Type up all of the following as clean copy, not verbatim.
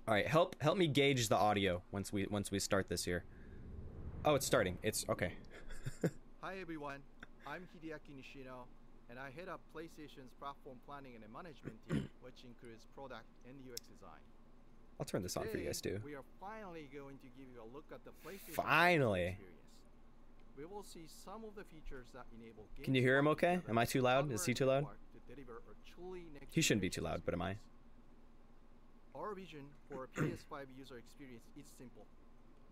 All right, help me gauge the audio once we start this here. Oh, it's starting. It's okay. Hi everyone, I'm Hideaki Nishino, and I head up PlayStation's platform planning and management team, which includes product and UX design. I'll turn this on for you guys too. We are finally going to give you a look at the PlayStation Finally. experience. We will see some of the features that enable games. Can you hear him okay? Am I too loud? Is he too loud? He shouldn't be too loud, but am I? Our vision for a PS5 user experience is simple.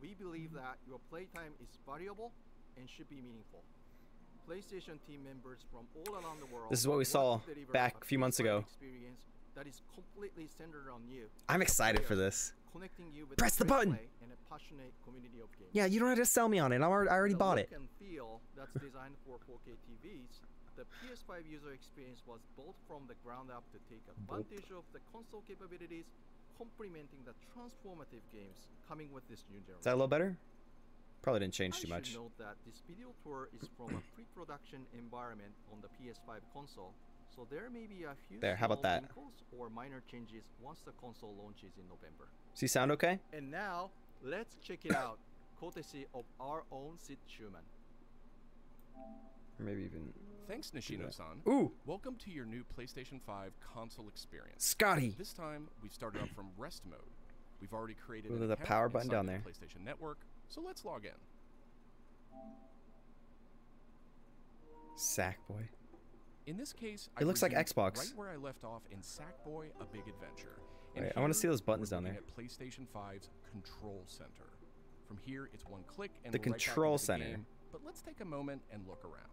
We believe that your playtime is valuable and should be meaningful. PlayStation team members from all around the world. This is what we saw back a few months ago. Experience that is completely centered on you. I'm excited for this. Connecting you with Press the button. And a passionate community of gamers. Yeah, you don't have to sell me on it. I already bought it. The look and feel that's designed for 4K TVs. The PS5 user experience was built from the ground up to take advantage of the console capabilities, complementing the transformative games coming with this new generation. Is that a little better? Probably didn't change too much. I should note that this video tour is from a pre-production environment on the PS5 console, so there may be a few how about that? wrinkles or minor changes once the console launches in November. Does he sound okay? And now, let's check it out, courtesy of our own Sid Schumann. Or maybe even... Thanks, Nishino-san. Ooh! Welcome to your new PlayStation 5 console experience. Scotty! This time, we've started up from rest mode. We've already created an the power button down there. PlayStation Network, so let's log in. Sackboy. In this case, it looks like Xbox. Right where I left off in Sackboy: A Big Adventure. Wait, I want to see those buttons down there. At PlayStation 5's Control Center. From here, it's one click and the we're Control right back into the Center. game, but let's take a moment and look around.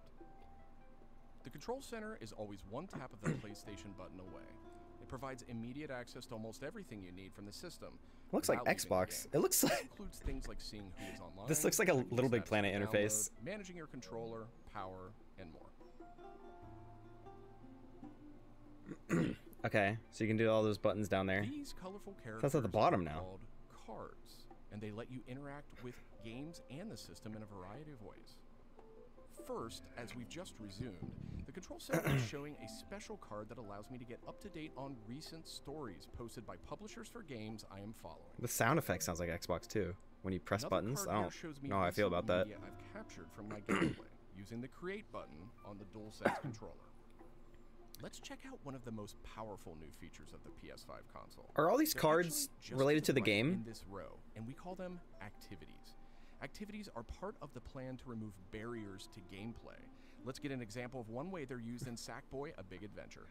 The Control Center is always one tap of the PlayStation button away. It provides immediate access to almost everything you need from the system. It looks like Xbox. It looks like... It includes things like seeing who is online. This looks like a Little Big Planet interface. Managing your controller, power, and more. Okay, so you can do all those buttons down there. These colorful characters That's at the bottom now. Are called cards, and they let you interact with games and the system in a variety of ways. First, as we've just resumed, the Control Center is showing a special card that allows me to get up to date on recent stories posted by publishers for games I am following. The sound effect sounds like Xbox too. When you press buttons, I don't know how I feel about that. I've captured from my gameplay using the Create button on the DualSense controller. Let's check out one of the most powerful new features of the PS5 console. Are all these cards related to the game? In this row, and we call them activities. Activities are part of the plan to remove barriers to gameplay. Let's get an example of one way they're used in Sackboy: A Big Adventure.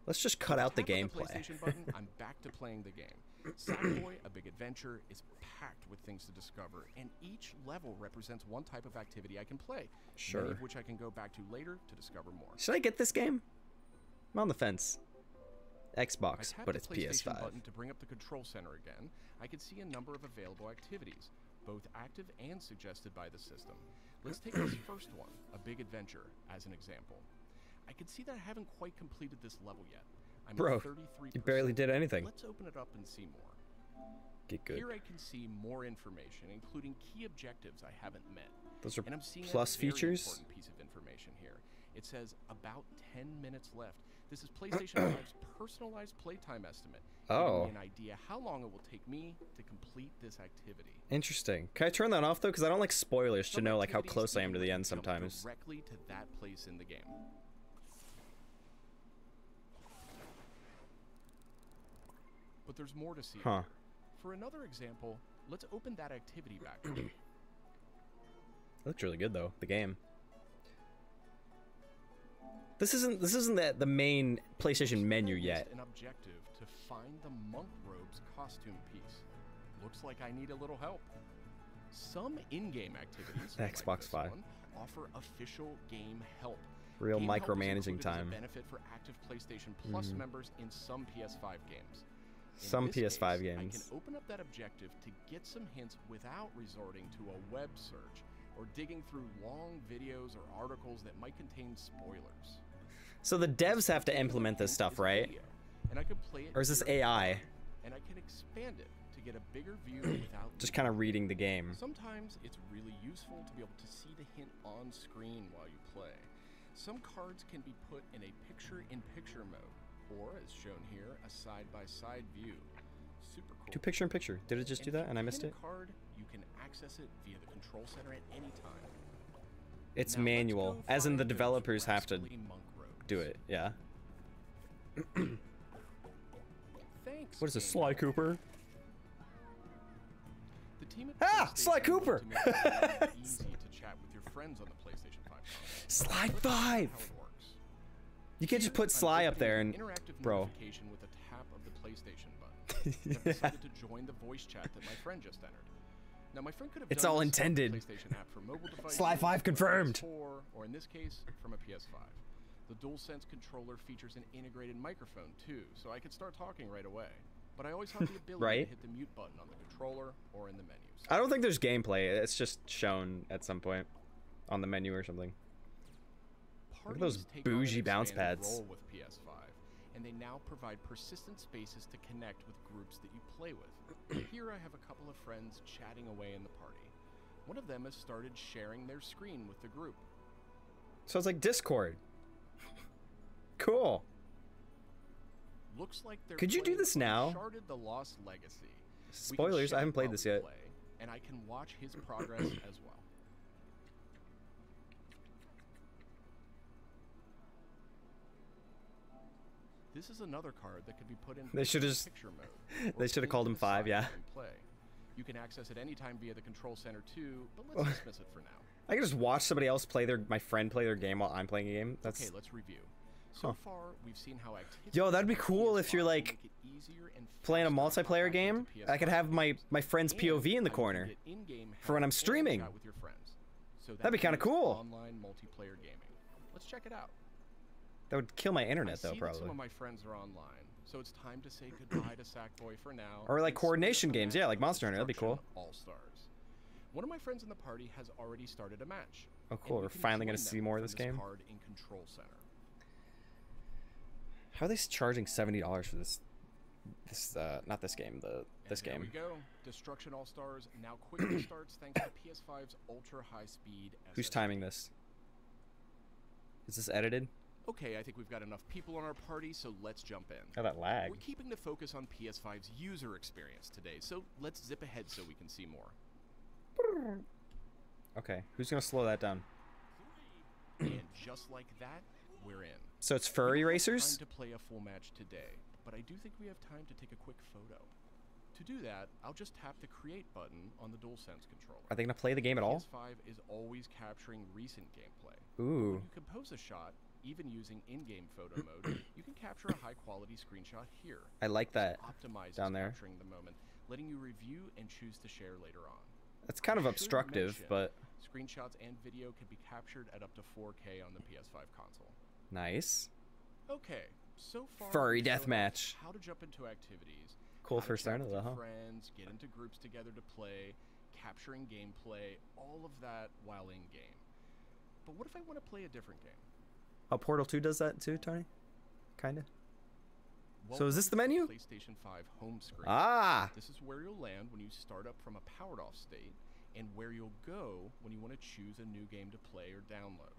Let's just cut out the gameplay. The PlayStation button, I'm back to playing the game. Sackboy: A Big Adventure is packed with things to discover, and each level represents one type of activity I can play. Sure. Many of which I can go back to later to discover more. Should I get this game? I'm on the fence. Xbox, but it's PS5. I tap the PlayStation button PS5. to bring up the Control Center again. I can see a number of available activities, both active and suggested by the system. Let's take this first one, A Big Adventure, as an example. I can see that I haven't quite completed this level yet. I'm Bro, at 33%. you barely did anything. Let's open it up and see more. Get good. Here I can see more information, including key objectives I haven't met. Those are and I'm seeing plus a very features? important piece of information here. It says about 10 minutes left. This is PlayStation 5's personalized playtime estimate. Oh. Giving me an idea how long it will take me to complete this activity. Interesting. Can I turn that off though? Because I don't like spoilers to know like how activities close I am to the end jump sometimes. Directly to that place in the game. But there's more to see. Huh. For another example, let's open that activity back up. It looks really good though, the game. This isn't the main PlayStation menu yet. An objective to find the monk robe's costume piece. Looks like I need a little help. Some in-game activities, The like Xbox this 5. one, offer official game help. Real Game help is micromanaging included as a time. benefit for active PlayStation Plus members in some PS5 games. In Some this PS5 case, games. I can open up that objective to get some hints without resorting to a web search or digging through long videos or articles that might contain spoilers. So the devs have to implement this stuff, right? Video, and I can play it Or is this here AI? and I can expand it to get a bigger view without Just kind of reading the game. Sometimes it's really useful to be able to see the hint on screen while you play. Some cards can be put in a picture-in-picture mode, or as shown here, a side-by-side view. Super Do picture in picture. Did it just do that and I missed it? Card, you can access it via the control center at any time. It's Now, manual, let's go as in the find those developers have to rascally monk rogues. do it. Yeah. Thanks. What is this, Game Sly Dev. Cooper? The team at Ah, PlayStation Sly Cooper! wanted to make it easy to chat with your friends on the PlayStation 5 console. Sly Let's 5! show you how it works. You can't just Here, put I'm Sly up opening there an and... interactive Bro. notification with a tap of the PlayStation button. I've decided to join the voice chat that my friend just entered. Now, my friend could have It's done all this on the intended. PlayStation app for mobile devices, Sly 5 confirmed. PS4, or in this case, from a PS5. The DualSense controller features an integrated microphone too, so I could start talking right away. But I always have the ability Right. to hit the mute button on the controller or in the menus. I don't think there's gameplay. It's just shown at some point on the menu or something. Look at those Parties take on an bougie bounce expanded pads. role with PS5, and they now provide persistent spaces to connect with groups that you play with. Here I have a couple of friends chatting away in the party. One of them has started sharing their screen with the group. So it's like Discord. Cool. Looks like they're Could you do playing this now? Uncharted: The Lost Legacy. We can Spoilers, I chat haven't played while this we yet. play, and I can watch his progress as well. This is another card that could be put in They should have picture mode. they should have called him 5, yeah. Play. You can access it anytime via the control center too, but let's dismiss it for now. I can just watch somebody else play my friend play their game while I'm playing a game. That's Okay, let's review. So far, we've seen how activity. Yo, that'd be cool if you're like playing a multiplayer game. I could have my friend's POV in the corner for when I'm streaming. With your friends. So That'd be kinda means cool. Online multiplayer gaming. Let's check it out. That would kill my internet I though, see that some probably. of my friends are online, so it's time to say goodbye to Sackboy for now. Or like and coordination speed up the games, yeah, match like of Monster Hunter, that'd be cool. Destruction All-Stars. One of my friends in the party has already started a match. Oh, and cool, we we're can finally gonna join see them more of from this game. Card in Control Center. How are they charging $70 for this not this game, this There game. we go. Destruction All-Stars now quickly starts thanks to PS5's ultra high speed. Who's SSD. timing this? Is this edited? Okay, I think we've got enough people on our party, so let's jump in. Oh, that lag. We're keeping the focus on PS5's user experience today, so let's zip ahead so we can see more. Okay, who's gonna slow that down? And just like that, we're in. So it's furry We don't have racers? time to play a full match today, but I do think we have time to take a quick photo. To do that, I'll just tap the Create button on the DualSense controller. Are they gonna play the game at all? PS5 is always capturing recent gameplay. Ooh. When you compose a shot, even using in-game photo mode, you can capture a high-quality screenshot here. I like that. Optimizes down there. capturing the moment, letting you review and choose to share later on. That's kind of I should obstructive, mention, but screenshots and video can be captured at up to 4K on the PS5 console. nice. Okay, so far Furry we've shown deathmatch. off how to jump into activities, Cool how to first chat round of with that, your huh? friends, get into groups together to play, capturing gameplay, all of that while in game. But what if I want to play a different game? Oh, Portal 2 does that too, Tony? Kinda. So is Welcome this the to menu? PlayStation 5 home screen. Ah! This is where you'll land when you start up from a powered off state, and where you'll go when you want to choose a new game to play or download.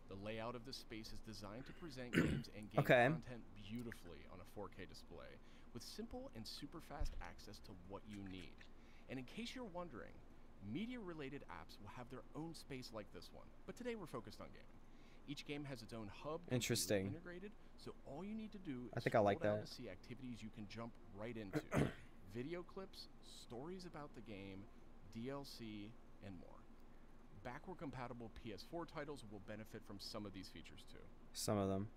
The layout of the space is designed to present games and game Okay. content beautifully on a 4K display, with simple and super fast access to what you need. And in case you're wondering, media-related apps will have their own space like this one, but today we're focused on gaming. Each game has its own hub, completely Interesting. integrated, so all you need to do I is think I like scroll down that. to see activities you can jump right into. Video clips, stories about the game, DLC, and more. Backward-compatible PS4 titles will benefit from some of these features too. Some of them.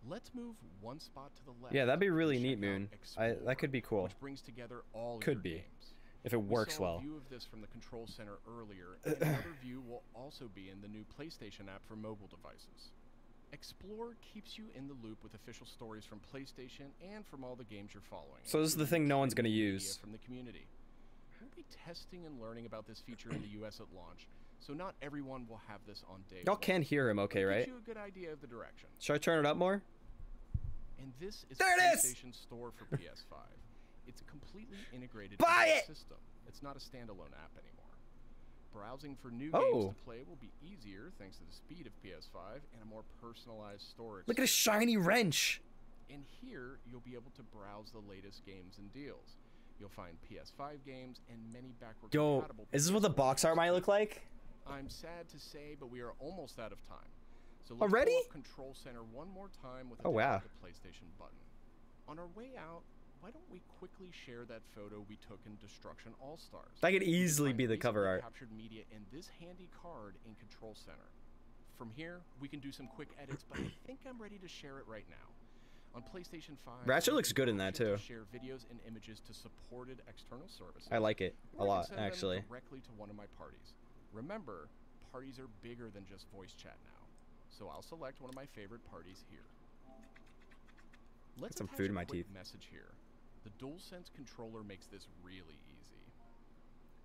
Let's move one spot to the left. Yeah, that'd be really and neat, check out Moon. Explore, That could be cool. Which brings together all Could your be. games. If it works We saw well. a view of this from the control center earlier, and another view will also be in the new PlayStation app for mobile devices. Explore keeps you in the loop with official stories from PlayStation and from all the games you're following. So this is the including thing no one's gonna trending media use. from the community. We'll be testing and learning about this feature in the US at launch, so not everyone will have this on day Y'all one. can hear him okay, But it right? gives you a good idea of the direction. Should I turn it up more? And this is There it is! PlayStation Store for PS5. It's a completely integrated Buy into it! the system. It's not a standalone app anymore. Browsing for new Oh. games to play will be easier thanks to the speed of PS5 and a more personalized store Look at a shiny wrench. And here, you'll be able to browse the latest games and deals. You'll find PS5 games and many backward Yo, compatible. is this what the box art might look like? I'm sad to say, but we are almost out of time. So let's Already? pull up Control Center one more time with a Oh, wow. the PlayStation button. On our way out, why don't we quickly share that photo we took in Destruction All-Stars? That could easily be the cover art. Captured media in this handy card in Control Center. From here, we can do some quick edits, but I think I'm ready to share it right now. On PlayStation 5, Ratchet looks good in that too. Share videos and images to supported external services. I like it a Or I can lot, send them actually. directly to one of my parties. Remember, parties are bigger than just voice chat now. So I'll select one of my favorite parties here. Let's some attach food in a my quick teeth. message here. The DualSense controller makes this really easy.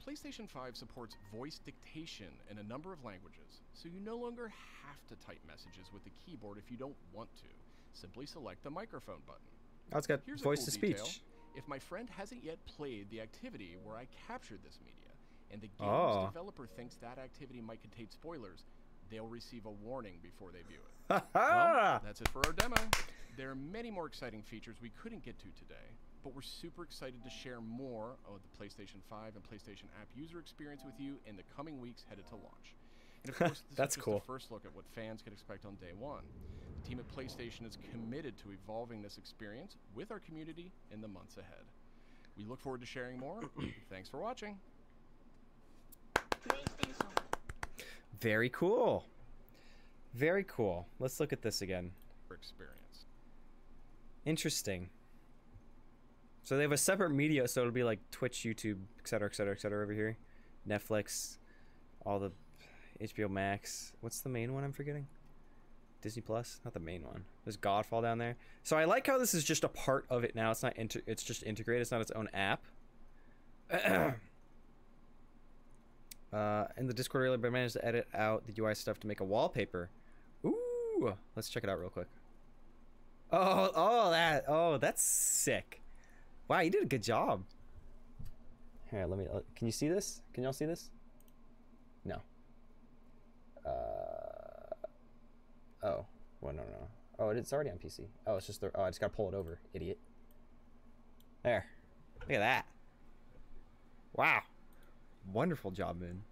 PlayStation 5 supports voice dictation in a number of languages, so you no longer have to type messages with the keyboard if you don't want to. Simply select the microphone button. Oh, it's got Here's voice a to cool detail. speech. If my friend hasn't yet played the activity where I captured this media, and the game's Oh. developer thinks that activity might contain spoilers, they'll receive a warning before they view it. Well, That's it for our demo. There are many more exciting features we couldn't get to today, but we're super excited to share more of the PlayStation 5 and PlayStation app user experience with you in the coming weeks headed to launch. And of course, this That's is just cool. the first look at what fans can expect on day one. The team at PlayStation is committed to evolving this experience with our community in the months ahead. We look forward to sharing more. Thanks for watching. very cool. Very cool. Let's look at this again. Experience. Interesting. So they have a separate media, so it'll be like Twitch, YouTube, etc., etc., etc. over here. Netflix, all the HBO Max. What's the main one I'm forgetting? Disney Plus? Not the main one. There's Godfall down there. So I like how this is just a part of it now. It's not it's just integrated. It's not its own app. In the Discord earlier, but I managed to edit out the UI stuff to make a wallpaper. Ooh, let's check it out real quick. Oh, that's sick. Wow, you did a good job. Here, let me. Can you see this? Can y'all see this? No. Oh, well, no. Oh, it's already on PC. Oh, it's just the. Oh, I just gotta pull it over, idiot. There. Look at that. Wow. Wonderful job, man.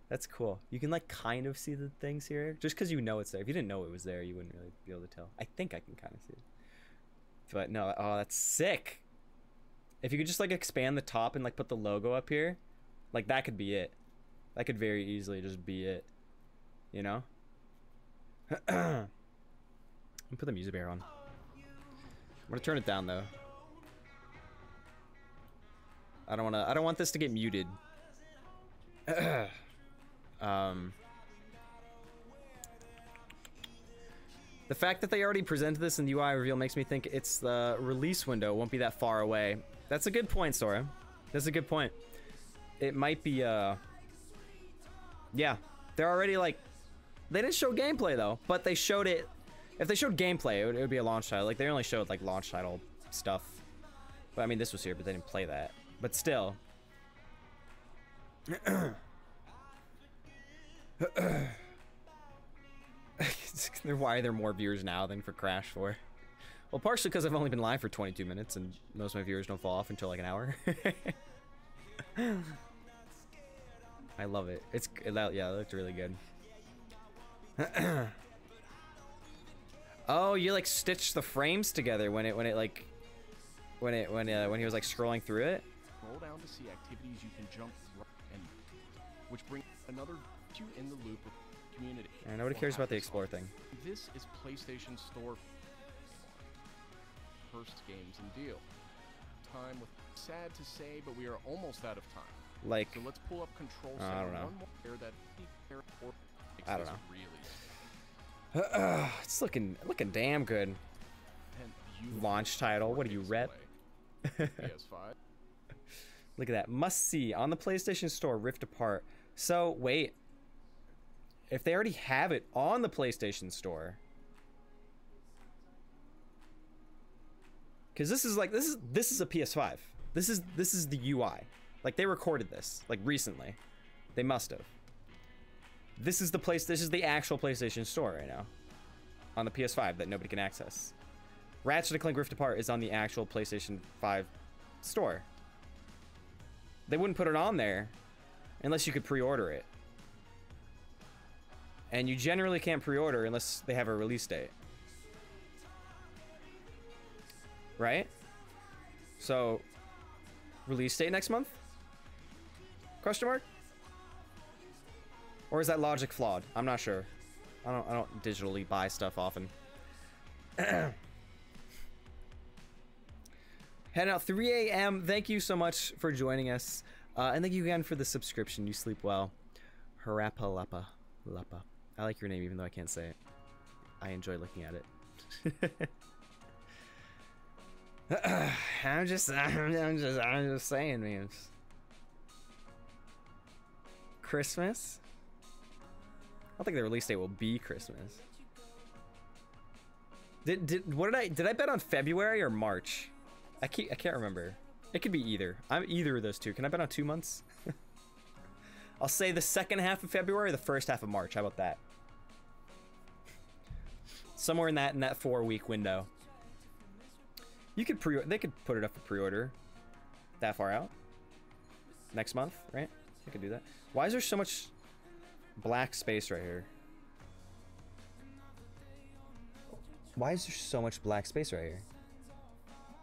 That's cool. You can like kind of see the things here, just because you know it's there. If you didn't know it was there, you wouldn't really be able to tell. I think I can kind of see it. But no, oh, that's sick. If you could just like expand the top and like put the logo up here, like that could be it. That could very easily just be it. You know? Let me put the music player on. I'm gonna turn it down though. I don't want this to get muted. The fact that they already presented this in the UI reveal makes me think it's the release window won't be that far away. That's a good point, Sora. That's a good point. It might be, yeah. They're already, like... They didn't show gameplay, though, but they showed it... If they showed gameplay, it would be a launch title. Like, they only showed, like, launch title stuff. But, I mean, this was here, but they didn't play that. But still... Why are there more viewers now than for Crash 4? Well, partially because I've only been live for 22 minutes and most of my viewers don't fall off until like an hour. I love it. Yeah, it looked really good. Oh, you like stitched the frames together when he was like scrolling through it. Scroll down to see activities you can jump through, and which brings another you in the loop with community. And nobody cares about the explore thing. This is PlayStation Store. First games and deal. Time with sad to say, but we are almost out of time. Like, so let's pull up Control Center. I don't know. One more here that I don't know. Really. It's looking damn good. Launch title. What are you, rep? PS5. Look at that. Must see on the PlayStation Store. Rift Apart. So wait. If they already have it on the PlayStation Store, because this is a PS5. This is the UI. Like they recorded this like recently. They must have. This is the actual PlayStation Store right now, on the PS5 that nobody can access. Ratchet & Clank Rift Apart is on the actual PlayStation 5 store. They wouldn't put it on there unless you could pre-order it. And you generally can't pre-order unless they have a release date. Right? So, release date next month? Question mark? Or is that logic flawed? I'm not sure. I don't digitally buy stuff often. Heading out 3 a.m. Thank you so much for joining us. And thank you again for the subscription. You sleep well. Harapalapa. Lapa. I like your name even though I can't say it. I enjoy looking at it. I'm just saying, man. Christmas? I don't think the release date will be Christmas. Did I bet on February or March? I can't remember. It could be either. I'm either of those two. Can I bet on 2 months? I'll say the second half of February or the first half of March. How about that? Somewhere in that 4-week window. You could they could put it up for pre-order that far out. Next month, right? You could do that. Why is there so much black space right here? Why is there so much black space right here?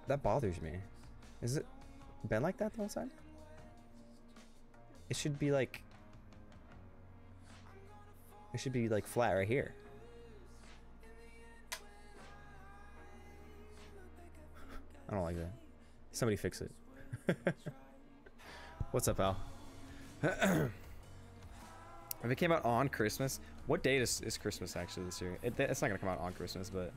That bothers me. Is it been like that the whole time? It should be like... It should be like flat right here. I don't like that. Somebody fix it. What's up, Al? If it came out on Christmas, what date is Christmas actually this year? It's not gonna come out on Christmas, but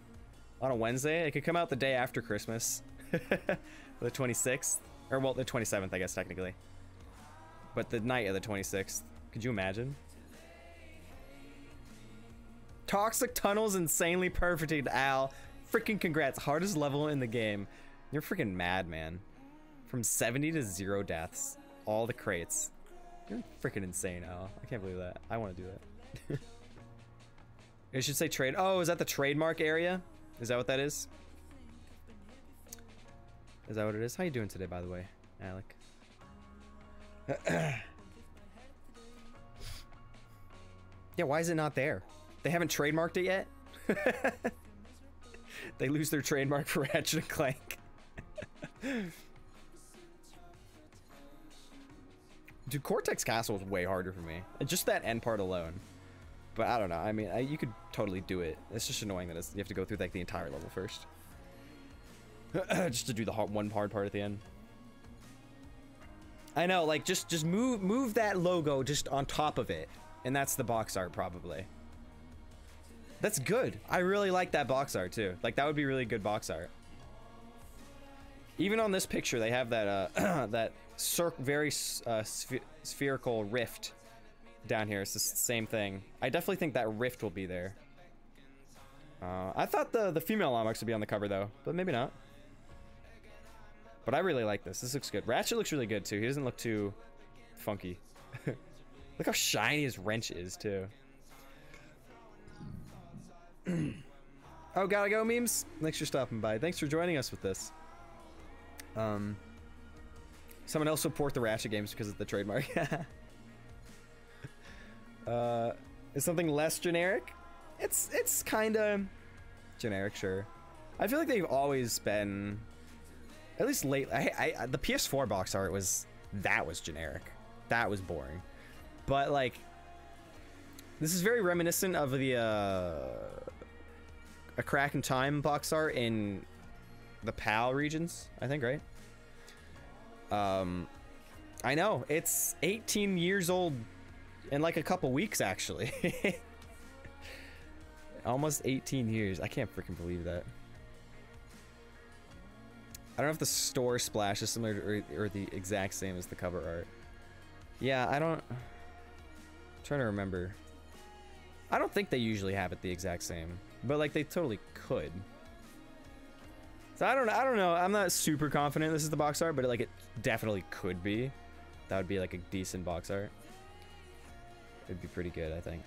on a Wednesday, it could come out the day after Christmas. The 26th, or well, the 27th, I guess technically. But the night of the 26th, could you imagine? Toxic Tunnel's insanely perfected, Al. Freaking congrats, hardest level in the game. You're freaking mad, man. From 70 to 0 deaths, all the crates. You're freaking insane, Al. I can't believe that. I want to do that. It should say trade. Oh, is that the trademark area? Is that what that is? Is that what it is? How you doing today, by the way, Alec? Yeah, why is it not there? They haven't trademarked it yet? They lose their trademark for Ratchet and Clank. Dude, Cortex Castle was way harder for me. Just that end part alone. But I don't know. I mean, you could totally do it. It's just annoying that you have to go through like the entire level first. Just to do the one hard part at the end. I know, like just move that logo just on top of it, and that's the box art probably. That's good. I really like that box art too. Like that would be really good box art. Even on this picture, they have that that very spherical rift down here. It's the same thing. I definitely think that rift will be there. I thought the female Lomux would be on the cover though, but maybe not. But I really like this. This looks good. Ratchet looks really good too. He doesn't look too funky. Look how shiny his wrench is too. Oh, gotta go memes. Thanks for stopping by. Thanks for joining us with this. Someone else support the Ratchet games because of the trademark. Is something less generic? It's kind of generic, sure. I feel like they've always been, at least late. The PS4 box art was generic. That was boring. But like, this is very reminiscent of the A Crack in Time box art in the PAL regions, I think, right? I know it's 18 years old in like a couple weeks, actually. Almost 18 years. I can't freaking believe that. I don't know if the store splash is similar to, or the exact same as the cover art. Yeah, I'm trying to remember. I don't think they usually have it the exact same, but like they totally could. So I don't know. I'm not super confident this is the box art, but like it definitely could be. That would be like a decent box art. It'd be pretty good, I think.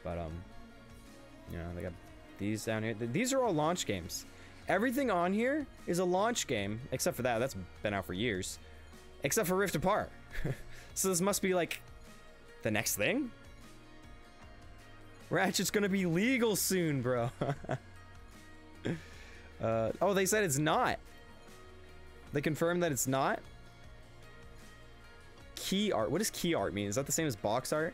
But you know, they got these down here. These are all launch games. Everything on here is a launch game, except for that. That's been out for years. Except for Rift Apart. So this must be like the next thing? Ratchet's gonna be legal soon, bro. Oh, they said it's not. They confirmed that it's not. Key art. What does key art mean? Is that the same as box art?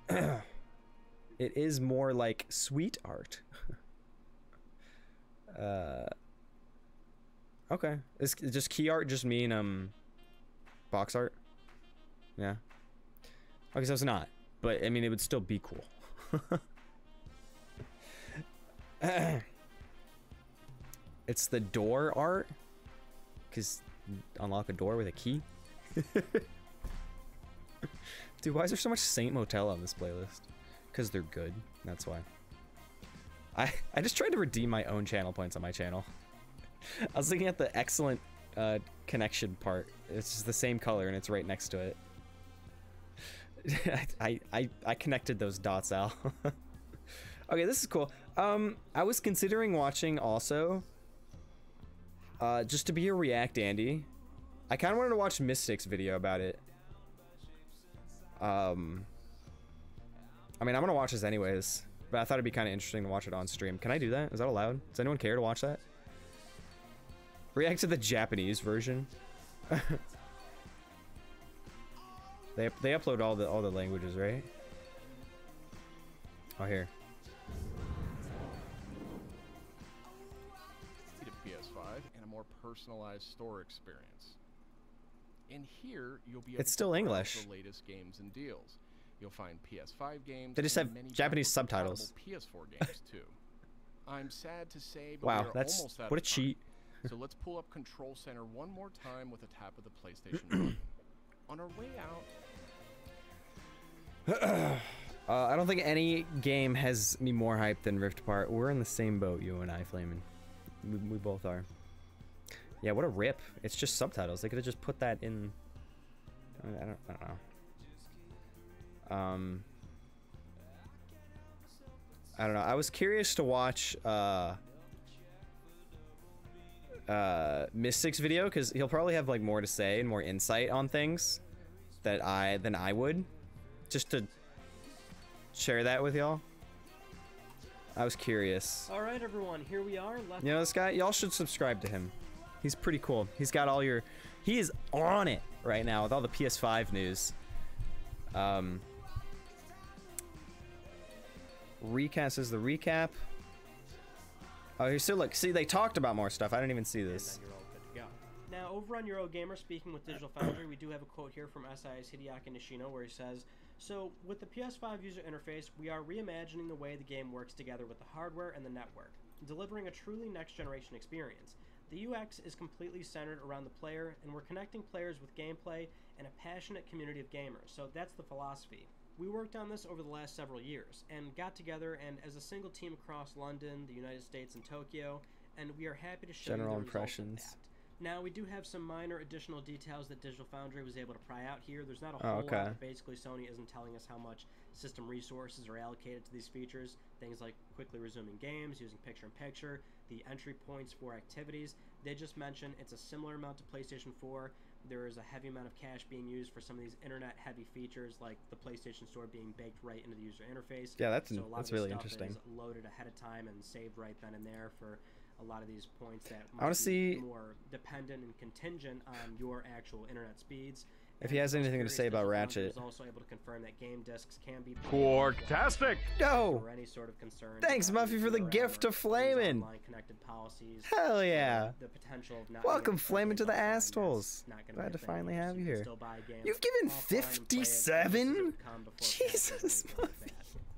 It is more like sweet art. Okay. Is just key art just mean box art? Yeah. Okay, so it's not. But I mean, it would still be cool. It's the door art, because unlock a door with a key. Dude, why is there so much Saint Motel on this playlist? Because they're good. That's why. I just tried to redeem my own channel points on my channel. I was looking at the excellent connection part. It's just the same color and it's right next to it. I connected those dots, Al. Okay, this is cool. I was considering watching also, just to be a React Andy. I kind of wanted to watch Mystic's video about it. I mean, I'm gonna watch this anyways, but I thought it'd be kind of interesting to watch it on stream. Can I do that? Is that allowed? Does anyone care to watch that? React to the Japanese version. They upload all the languages, right? Oh, here. To PS5 and a more personalized store experience. In here, you'll be able It's still to English. browse the latest games and deals. You'll find PS5 games. They just and have many Japanese compatible subtitles. PS4 games too. I'm sad to say, but Wow, we are that's almost out what a of time. cheat. So let's pull up Control Center one more time with a tap of the PlayStation button. On our way out. I don't think any game has me more hyped than Rift Apart. We're in the same boat, you and I, Flamin'. We both are. Yeah, what a rip. It's just subtitles. They could have just put that in. I don't know. I don't know. I was curious to watch Mystic's video because he'll probably have like more to say and more insight on things than I would, just to share that with y'all. I was curious. All right, everyone, here we are. You know this guy? Y'all should subscribe to him. He's pretty cool. He's got all your... He is on it right now with all the PS5 news. Recast is the recap. Oh, here's still look. See, they talked about more stuff. I didn't even see this. You're all good to go. Now, over on Eurogamer, speaking with Digital Foundry, we do have a quote here from SI's Hideaki Nishino where he says, "So, with the PS5 user interface, we are reimagining the way the game works together with the hardware and the network, delivering a truly next-generation experience. The UX is completely centered around the player, and we're connecting players with gameplay and a passionate community of gamers. So that's the philosophy. We worked on this over the last several years, and got together and as a single team across London, the United States, and Tokyo, and we are happy to show General you the results of impressions. that. Now, we do have some minor additional details that Digital Foundry was able to pry out here. There's not a whole okay. lot, but basically Sony isn't telling us how much system resources are allocated to these features. Things like quickly resuming games, using picture-in-picture, the entry points for activities. They just mention it's a similar amount to PlayStation 4. There is a heavy amount of cash being used for some of these internet-heavy features, like the PlayStation Store being baked right into the user interface. Yeah, that's so a lot that's of this really stuff interesting. is loaded ahead of time and saved right then and there for a lot of these points that I wanna might be see- more dependent and contingent on your actual internet speeds. If he has anything to say about Ratchet. Was also able to confirm that game discs can be Portastic! Yo! for any sort of concern. Thanks, Muffy, for the gift to Flamin'. Online connected policies. Hell yeah! The potential of not Welcome, being Flamin', to the offline, that's Assholes. not gonna Glad be to a thing finally anymore, have so you can here. still buy games You've given offline and play it. 57? Come before Jesus, patches or anything like that.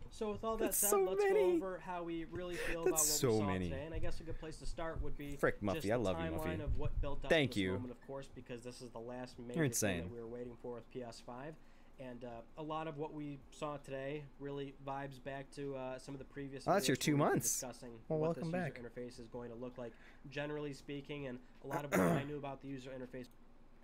So with all that That's said, so let's many. go over how we really feel about what That's we so saw many. today. And I guess a good place to start would be Frick, Muffy, just I the love you, timeline Muffy. of what built up Thank to this you. moment, of course, because this is the last major You're thing insane. that we were waiting for with PS5. And a lot of what we saw today really vibes back to some of the previous. Oh, that's your videos 2 where we've been months. Discussing Well, what welcome this back. user interface is going to look like, generally speaking, and a lot of what I knew about the user interface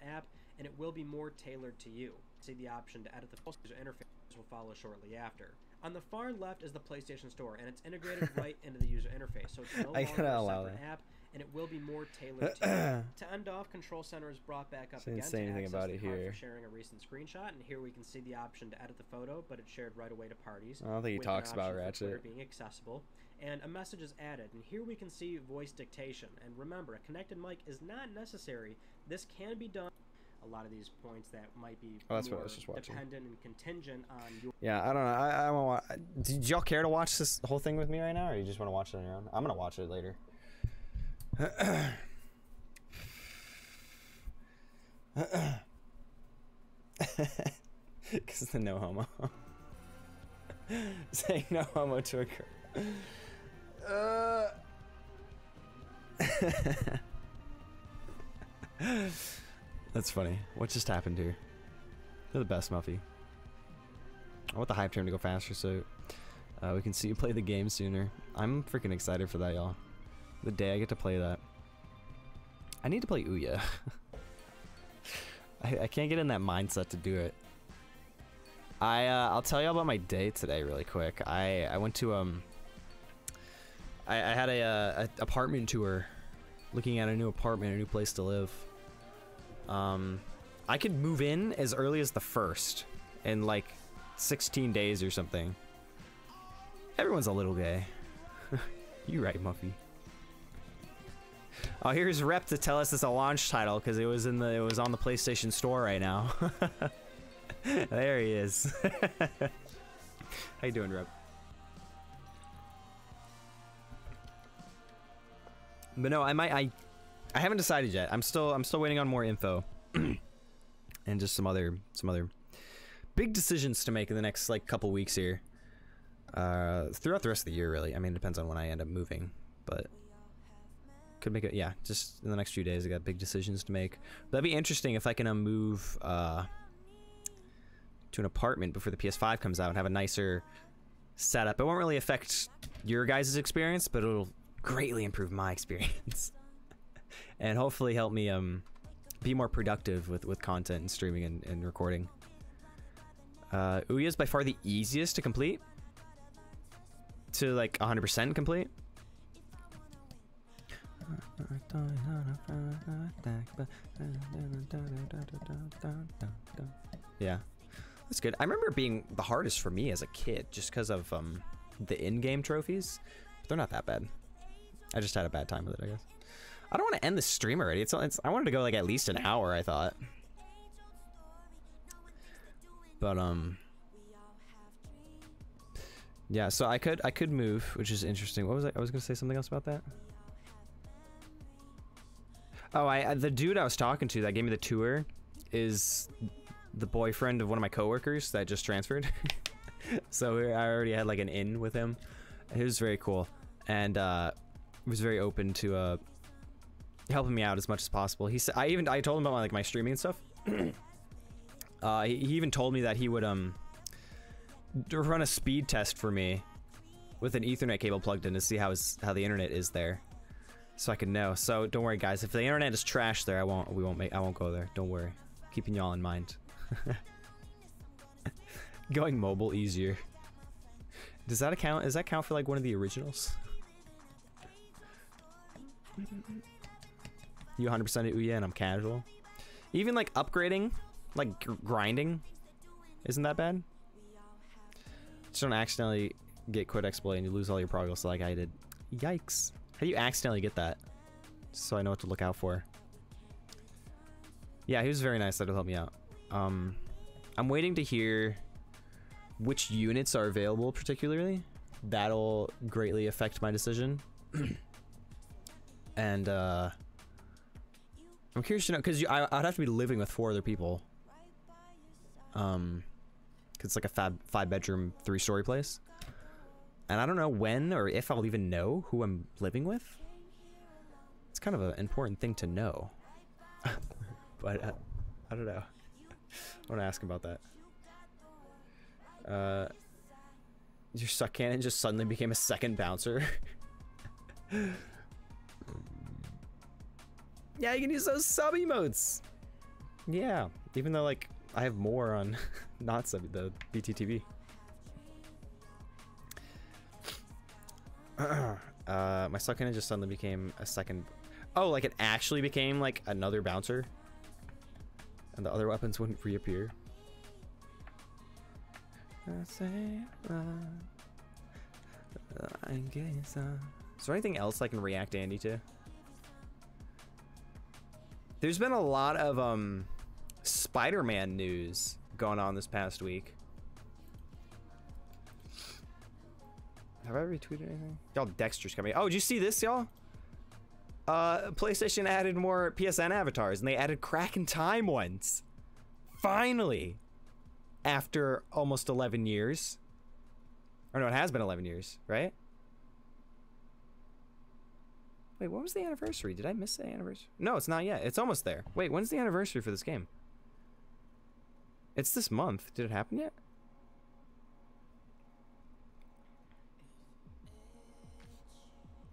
app, and it will be more tailored to you. See the option to edit the user interface will follow shortly after. On the far left is the PlayStation Store, and it's integrated right into the user interface, so it's no I longer gotta a allow separate that. app, and it will be more tailored to you. To end off, Control Center is brought back up Didn't again say to anything access about the it card here. for sharing a recent screenshot, and here we can see the option to edit the photo, but it's shared right away to parties. I don't think he with an talks about option for Twitter Ratchet. being accessible, and a message is added, and here we can see voice dictation. And remember, a connected mic is not necessary. This can be done. A lot of these points that might be Oh, that's what I more was just watching. dependent and contingent on your Yeah, I don't know. I won't. Did y'all care to watch this whole thing with me right now, or you just want to watch it on your own? I'm gonna watch it later. Because the no homo. Saying no homo to a girl. That's funny. What just happened here? You're the best, Muffy. I want the hype train to go faster so we can see you play the game sooner. I'm freaking excited for that, y'all. The day I get to play that. I need to play Ouya. I can't get in that mindset to do it. I'll tell you about my day today really quick. I went to I had a apartment tour, looking at a new apartment, a new place to live. I could move in as early as the 1st in like 16 days or something. Everyone's a little gay. You right, Muffy. Oh, here's Rep to tell us it's a launch title because it was on the PlayStation Store right now. There he is. How you doing, Rep? But no, I haven't decided yet. I'm still waiting on more info. And just some other big decisions to make in the next like couple weeks here. Throughout the rest of the year, really. I mean, it depends on when I end up moving, but could make it. Yeah, just in the next few days, I got big decisions to make. That'd be interesting if I can move to an apartment before the PS5 comes out and have a nicer setup. It won't really affect your guys' experience, but it'll greatly improve my experience and hopefully help me be more productive with content and streaming and recording. Ouya is by far the easiest to complete, to like 100% complete. Yeah, that's good. I remember it being the hardest for me as a kid just because of the in-game trophies, but they're not that bad. I just had a bad time with it, I guess. I don't want to end the stream already. I wanted to go like at least an hour, I thought. But yeah, so I could move, which is interesting. What was I was gonna say something else about that. Oh, the dude I was talking to that gave me the tour is the boyfriend of one of my coworkers that just transferred. So I already had like an in with him. He was very cool and was very open to helping me out as much as possible. He said I told him about my streaming and stuff. He even told me that he would run a speed test for me with an Ethernet cable plugged in to see how the internet is there, so I can know. So don't worry, guys. If the internet is trash there, I won't go there. Don't worry. Keeping y'all in mind. Going mobile easier. Does that count? Does that count for like one of the originals? You 100% at Ouya and I'm casual. Even like upgrading, like grinding, isn't that bad? Just don't accidentally get quit exploit and you lose all your progress like I did. Yikes. How do you accidentally get that? Just so I know what to look out for. Yeah, he was very nice. That'll help me out. I'm waiting to hear which units are available particularly. That'll greatly affect my decision. And I'm curious to know, because I'd have to be living with 4 other people. Cause it's like a 5-bedroom, 3-story place. And I don't know when or if I'll even know who I'm living with. It's kind of an important thing to know. But I don't know. I want to ask him about that. Your suck cannon just suddenly became a second bouncer. Yeah, you can use those sub emotes. Yeah, even though like I have more on not sub the BTTV. My Succulent just suddenly became a second. Oh, like it actually became like another bouncer, and the other weapons wouldn't reappear. Is there anything else I can react Andy to? There's been a lot of Spider-Man news going on this past week. Have I retweeted anything? Y'all, Dexter's coming. Oh, did you see this, y'all? PlayStation added more PSN avatars, and they added Crack in Time ones. Finally! After almost 11 years. Or no, it has been 11 years, right? Wait, what was the anniversary? Did I miss the anniversary? No, it's not yet. It's almost there. Wait, when's the anniversary for this game? It's this month. Did it happen yet?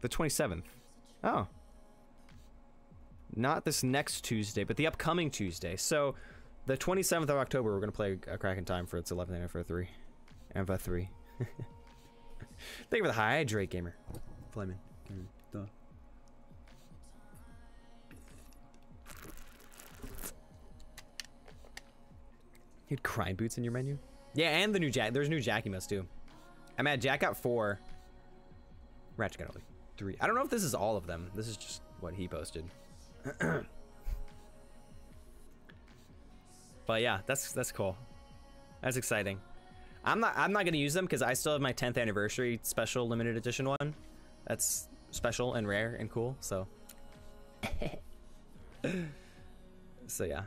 The 27th. Oh. Not this next Tuesday, but the upcoming Tuesday. So, the 27th of October, we're going to play a Crack in Time for its 11th anniversary. Anniversary. Thank you for the hydrate, gamer. Flamin'. Duh. You had Crime Boots in your menu? Yeah, and the new Jack. There's new Jack emotes too. I'm at Jack got 4. Ratchet got only 3. I don't know if this is all of them. This is just what he posted. But yeah, that's cool. That's exciting. I'm not gonna use them because I still have my 10th anniversary special limited edition one. That's special and rare and cool. So. So yeah.